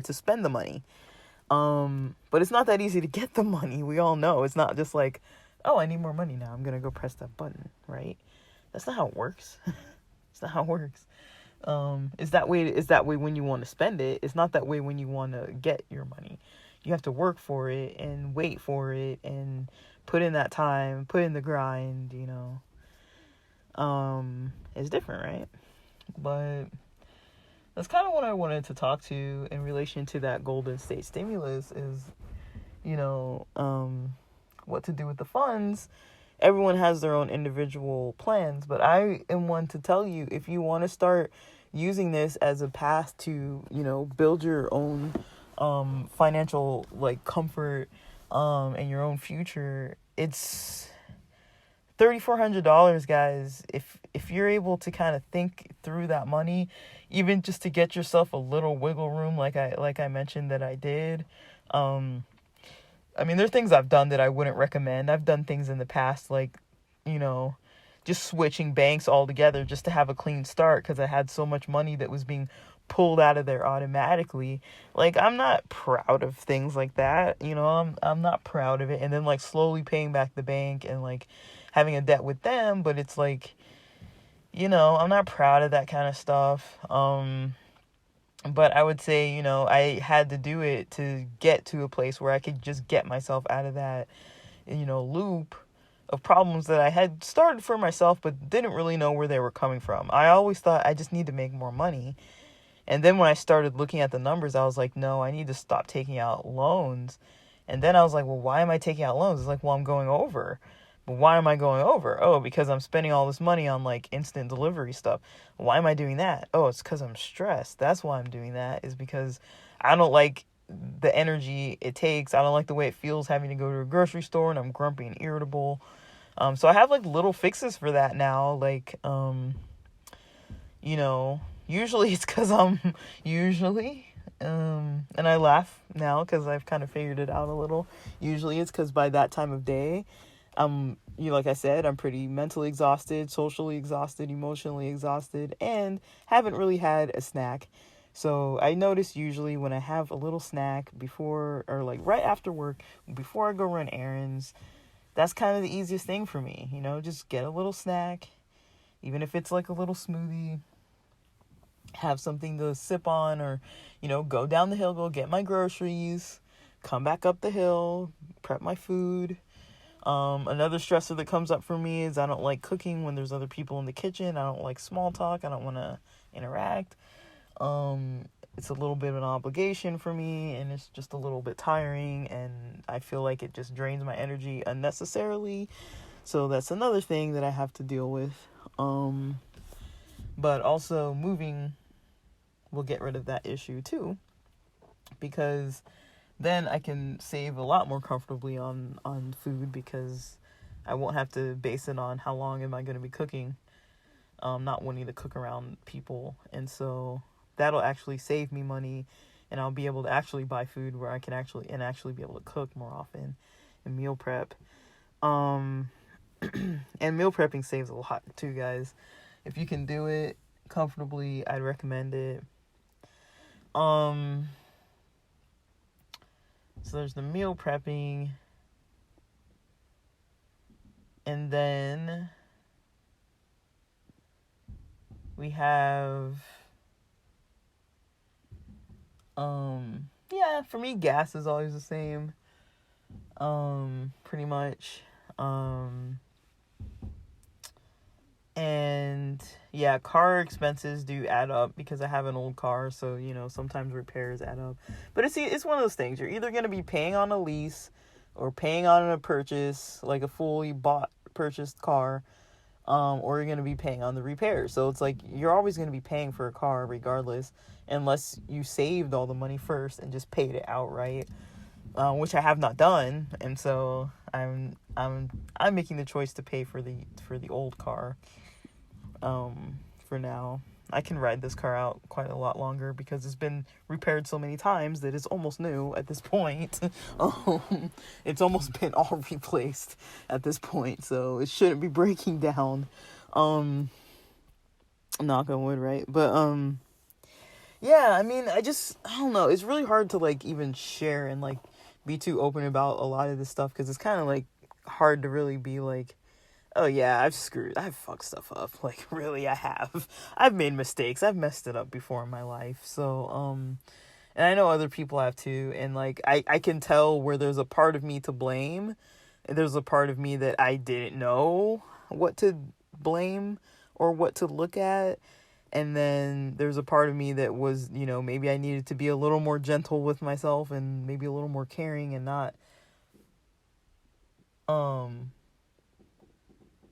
to spend the money. But it's not that easy to get the money. We all know it's not just like, oh, I need more money now, I'm gonna go press that button, right? That's not how it works. It's not how it works. It's that way when you want to spend it. It's not that way when you want to get your money. You have to work for it and wait for it and put in that time, put in the grind, It's different, right? But that's kind of what I wanted to talk to in relation to that Golden State stimulus is, what to do with the funds. Everyone has their own individual plans, but I am one to tell you, if you want to start using this as a path to, build your own financial like comfort and your own future, it's $3,400, guys. If you're able to kind of think through that money, even just to get yourself a little wiggle room, like I mentioned that I did, I mean, there are things I've done that I wouldn't recommend. I've done things in the past, like, you know, just switching banks altogether just to have a clean start because I had so much money that was being pulled out of there automatically. Like, I'm not proud of things like that. I'm not proud of it. And then, like, slowly paying back the bank and, like, having a debt with them. But it's like, I'm not proud of that kind of stuff. But I would say, I had to do it to get to a place where I could just get myself out of that, loop of problems that I had started for myself, but didn't really know where they were coming from. I always thought I just need to make more money. And then when I started looking at the numbers, I was like, no, I need to stop taking out loans. And then I was like, well, why am I taking out loans? It's like, well, I'm going over. But why am I going over? Oh, because I'm spending all this money on like instant delivery stuff. Why am I doing that? Oh, it's because I'm stressed. That's why I'm doing that, is because I don't like the energy it takes. I don't like the way it feels having to go to a grocery store, and I'm grumpy and irritable. So I have like little fixes for that now. Like, usually it's because and I laugh now because I've kind of figured it out a little. Usually it's because by that time of day, like I said, I'm pretty mentally exhausted, socially exhausted, emotionally exhausted, and haven't really had a snack. So I notice usually when I have a little snack before, or like right after work, before I go run errands, that's kind of the easiest thing for me, just get a little snack, even if it's like a little smoothie, have something to sip on, or, go down the hill, go get my groceries, come back up the hill, prep my food. Another stressor that comes up for me is I don't like cooking when there's other people in the kitchen. I don't like small talk. I don't want to interact. It's a little bit of an obligation for me, and it's just a little bit tiring, and I feel like it just drains my energy unnecessarily. So that's another thing that I have to deal with. But also moving will get rid of that issue too, because then I can save a lot more comfortably on food, because I won't have to base it on how long am I going to be cooking, not wanting to cook around people. And so that'll actually save me money, and I'll be able to actually buy food where I can actually be able to cook more often and meal prep. And meal prepping saves a lot too, guys. If you can do it comfortably, I'd recommend it. So there's the meal prepping, and then we have, for me, gas is always the same, pretty much, and yeah, car expenses do add up because I have an old car, so sometimes repairs add up. But it's one of those things. You're either going to be paying on a lease or paying on a purchase, like a fully purchased car, or you're going to be paying on the repairs. So it's like you're always going to be paying for a car regardless, unless you saved all the money first and just paid it outright, which I have not done. And so I'm making the choice to pay for the old car. For now, I can ride this car out quite a lot longer because it's been repaired so many times that it's almost new at this point. It's almost been all replaced at this point, so it shouldn't be breaking down. Knock on wood, right? But yeah, I mean, I don't know. It's really hard to like even share and like be too open about a lot of this stuff, because it's kind of like hard to really be like, oh yeah, I've fucked stuff up. Like, really, I have. I've made mistakes. I've messed it up before in my life. So, and I know other people have too. And like, I can tell where there's a part of me to blame. And there's a part of me that I didn't know what to blame or what to look at. And then there's a part of me that was, maybe I needed to be a little more gentle with myself and maybe a little more caring, and not,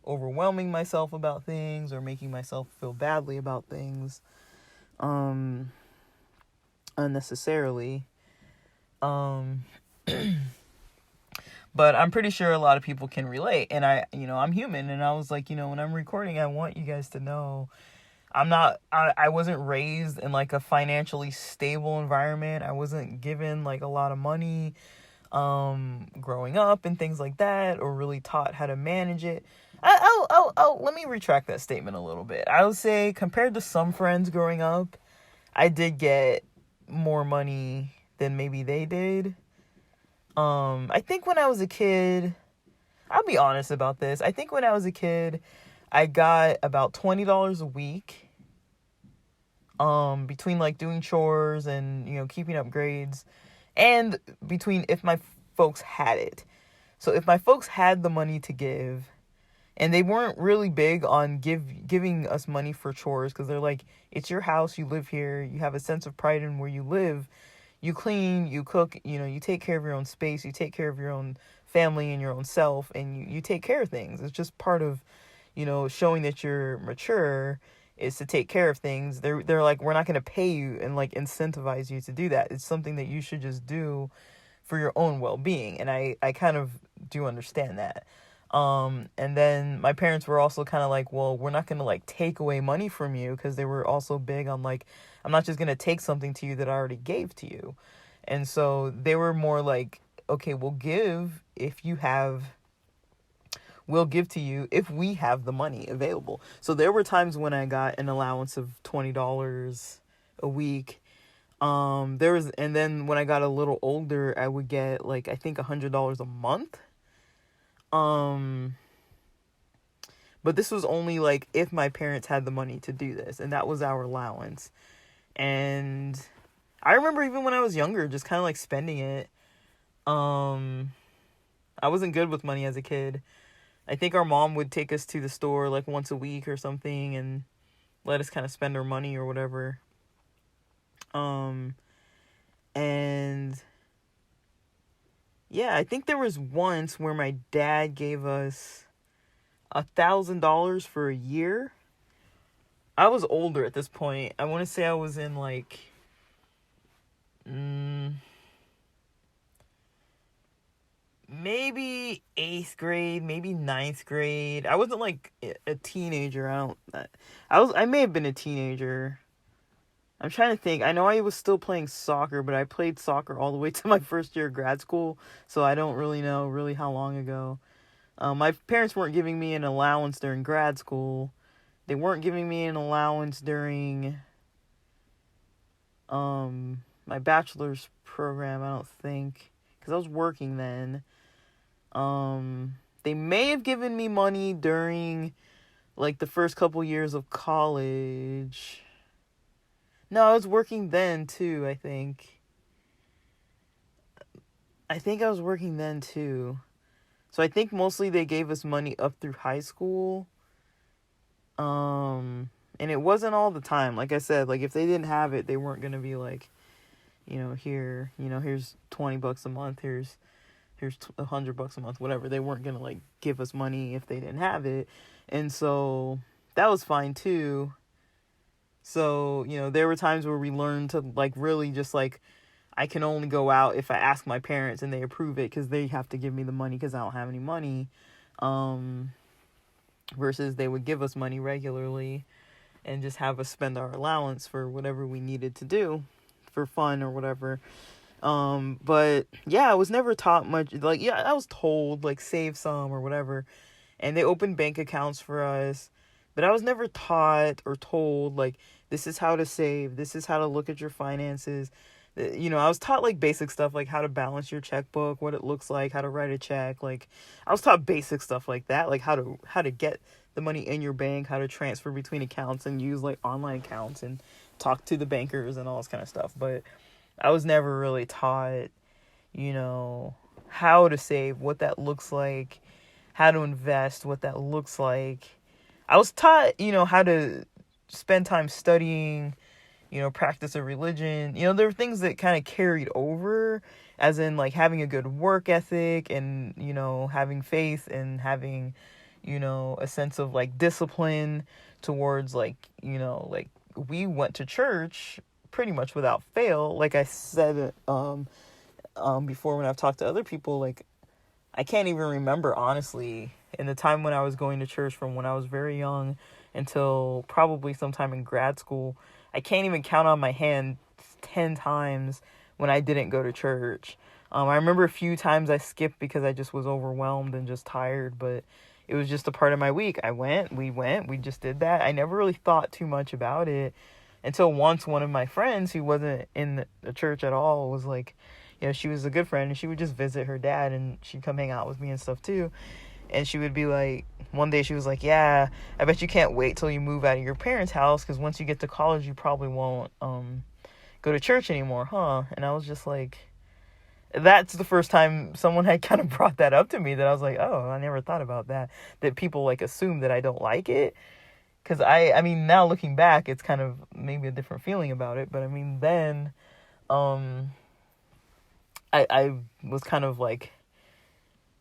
overwhelming myself about things or making myself feel badly about things unnecessarily. But I'm pretty sure a lot of people can relate, and I'm human, and I was like, when I'm recording, I want you guys to know I wasn't raised in like a financially stable environment. I wasn't given like a lot of money. growing up and things like that, or really taught how to manage it. Let me retract that statement a little bit. I would say compared to some friends growing up, I did get more money than maybe they did. I think when I was a kid, I'll be honest about this. I think when I was a kid, I got about $20 a week. Between like doing chores and, keeping up grades, and between if my folks had it. So if my folks had the money to give, and they weren't really big on giving us money for chores, because they're like, it's your house, you live here, you have a sense of pride in where you live, you clean, you cook, you take care of your own space, you take care of your own family and your own self, and you take care of things. It's just part of, showing that you're mature, is to take care of things. They're like, we're not going to pay you and like incentivize you to do that. It's something that you should just do for your own well-being. And I kind of do understand that. And then my parents were also kind of like, well, we're not going to like take away money from you, because they were also big on like, I'm not just going to take something to you that I already gave to you. And so they were more like, okay, we'll give to you if we have the money available. So there were times when I got an allowance of $20 a week. And then when I got a little older, I would get like, I think $100 a month. But this was only like if my parents had the money to do this, and that was our allowance. And I remember even when I was younger, just kind of like spending it. I wasn't good with money as a kid. I think our mom would take us to the store like once a week or something and let us kind of spend our money or whatever. And yeah, I think there was once where my dad gave us $1,000 for a year. I was older at this point. I want to say I was in like, maybe 8th grade, maybe 9th grade. I wasn't like a teenager. I may have been a teenager. I'm trying to think. I know I was still playing soccer, but I played soccer all the way to my first year of grad school, so I don't really know really how long ago. My parents weren't giving me an allowance during grad school. They weren't giving me an allowance during my bachelor's program, I don't think, because I was working then. They may have given me money during like the first couple years of college. No, I was working then too, I think. I was working then too. So I think mostly they gave us money up through high school. And it wasn't all the time. Like I said, like if they didn't have it, they weren't going to be like, here's $20 a month, here's $100 a month, whatever. They weren't going to like give us money if they didn't have it. And so that was fine too. So, there were times where we learned to like really just like, I can only go out if I ask my parents and they approve it, because they have to give me the money because I don't have any money. Versus they would give us money regularly and just have us spend our allowance for whatever we needed to do for fun or whatever. But yeah, I was never taught much. Like, yeah, I was told like save some or whatever, and they opened bank accounts for us, but I was never taught or told like, this is how to save, this is how to look at your finances. I was taught like basic stuff, like how to balance your checkbook, what it looks like, how to write a check. Like I was taught basic stuff like that, like how to get the money in your bank, how to transfer between accounts and use like online accounts and talk to the bankers and all this kind of stuff. But I was never really taught, how to save, what that looks like, how to invest, what that looks like. I was taught, how to spend time studying, practice a religion. There were things that kind of carried over, as in like having a good work ethic and, having faith and having, a sense of like discipline towards like, like we went to church pretty much without fail. Like I said, before when I've talked to other people, like I can't even remember honestly in the time when I was going to church from when I was very young until probably sometime in grad school. I can't even count on my hand 10 times when I didn't go to church. I remember a few times I skipped because I just was overwhelmed and just tired, but it was just a part of my week. We just did that. I never really thought too much about it until once one of my friends who wasn't in the church at all was like, she was a good friend and she would just visit her dad and she'd come hang out with me and stuff too. And she would be like, one day she was like, yeah, I bet you can't wait till you move out of your parents' house because once you get to college, you probably won't go to church anymore, huh? And I was just like, that's the first time someone had kind of brought that up to me that I was like, oh, I never thought about that. That people like assume that I don't like it. Because I mean, now looking back, it's kind of maybe a different feeling about it. But I mean, then I was kind of like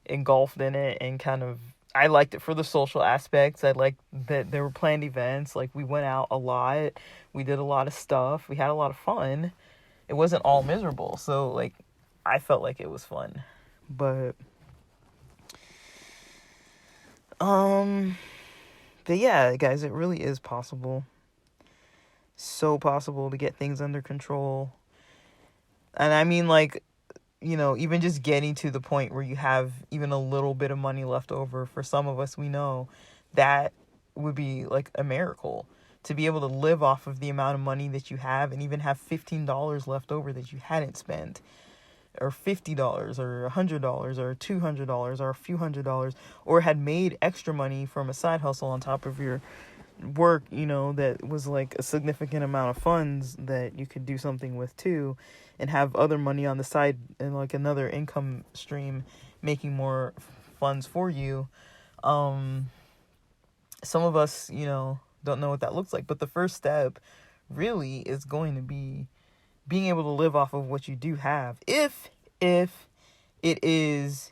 engulfed in it and kind of, I liked it for the social aspects. I liked that there were planned events. Like, we went out a lot. We did a lot of stuff. We had a lot of fun. It wasn't all miserable. So, like, I felt like it was fun. But yeah, guys, it really is possible. So possible to get things under control. And I mean, like, even just getting to the point where you have even a little bit of money left over, for some of us, we know that would be like a miracle. To be able to live off of the amount of money that you have and even have $15 left over that you hadn't spent, or $50 or $100 or $200 or a few $100s, or had made extra money from a side hustle on top of your work, that was like a significant amount of funds that you could do something with too, and have other money on the side and like another income stream making more funds for you. Some of us, don't know what that looks like, but the first step really is going to be being able to live off of what you do have, if it is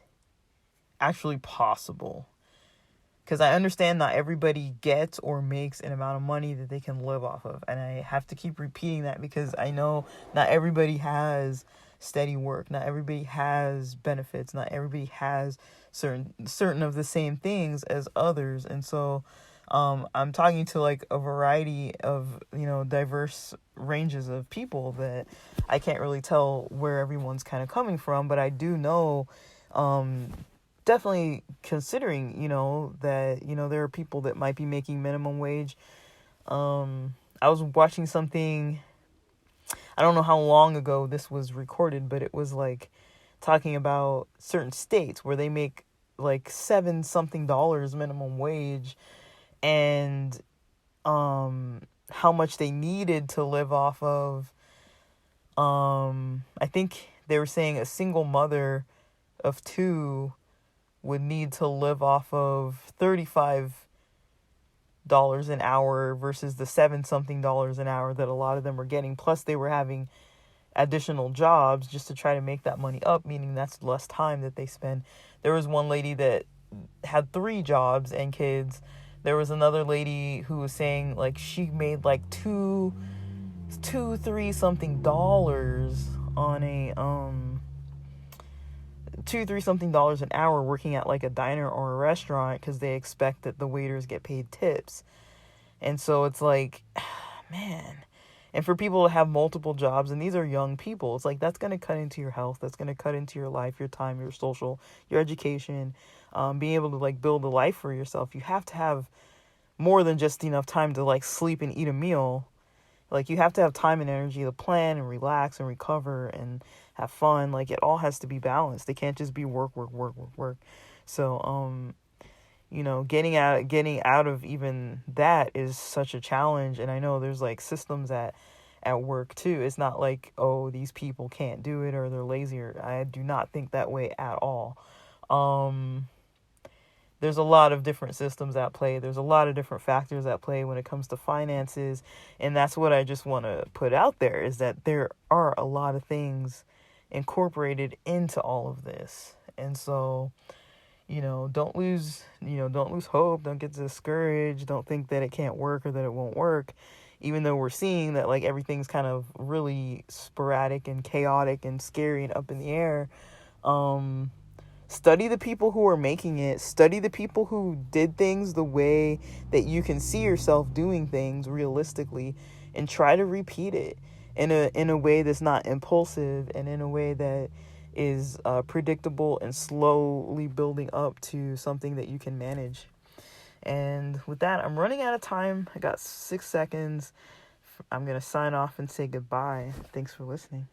actually possible. Because I understand not everybody gets or makes an amount of money that they can live off of. And I have to keep repeating that because I know not everybody has steady work. Not everybody has benefits. Not everybody has certain of the same things as others. And so I'm talking to like a variety of, diverse ranges of people that I can't really tell where everyone's kind of coming from. But I do know, definitely considering, that, there are people that might be making minimum wage. I was watching something, I don't know how long ago this was recorded, but it was like talking about certain states where they make like $7 something minimum wage, and how much they needed to live off of. I think they were saying a single mother of two would need to live off of $35 an hour versus the $7 something an hour that a lot of them were getting. Plus they were having additional jobs just to try to make that money up, meaning that's less time that they spend. There was one lady that had 3 jobs and kids. There was another lady who was saying like she made like $2, $3 something on a $2-3 something an hour working at like a diner or a restaurant, because they expect that the waiters get paid tips. And so it's like, man. And for people to have multiple jobs, and these are young people, it's like that's going to cut into your health, that's going to cut into your life, your time, your social, your education, being able to like build a life for yourself. You have to have more than just enough time to like sleep and eat a meal. Like, you have to have time and energy to plan and relax and recover and have fun. Like, it all has to be balanced. It can't just be work. So, getting out of even that is such a challenge. And I know there's like systems at work too. It's not like, oh, these people can't do it or they're lazy. I do not think that way at all. There's a lot of different systems at play. There's a lot of different factors at play when it comes to finances. And that's what I just want to put out there, is that there are a lot of things incorporated into all of this. And so, don't lose hope. Don't get discouraged. Don't think that it can't work or that it won't work. Even though we're seeing that like everything's kind of really sporadic and chaotic and scary and up in the air. Study the people who are making it. Study the people who did things the way that you can see yourself doing things realistically, and try to repeat it in a way that's not impulsive, and in a way that is predictable and slowly building up to something that you can manage. And with that, I'm running out of time. I got 6 seconds. I'm going to sign off and say goodbye. Thanks for listening.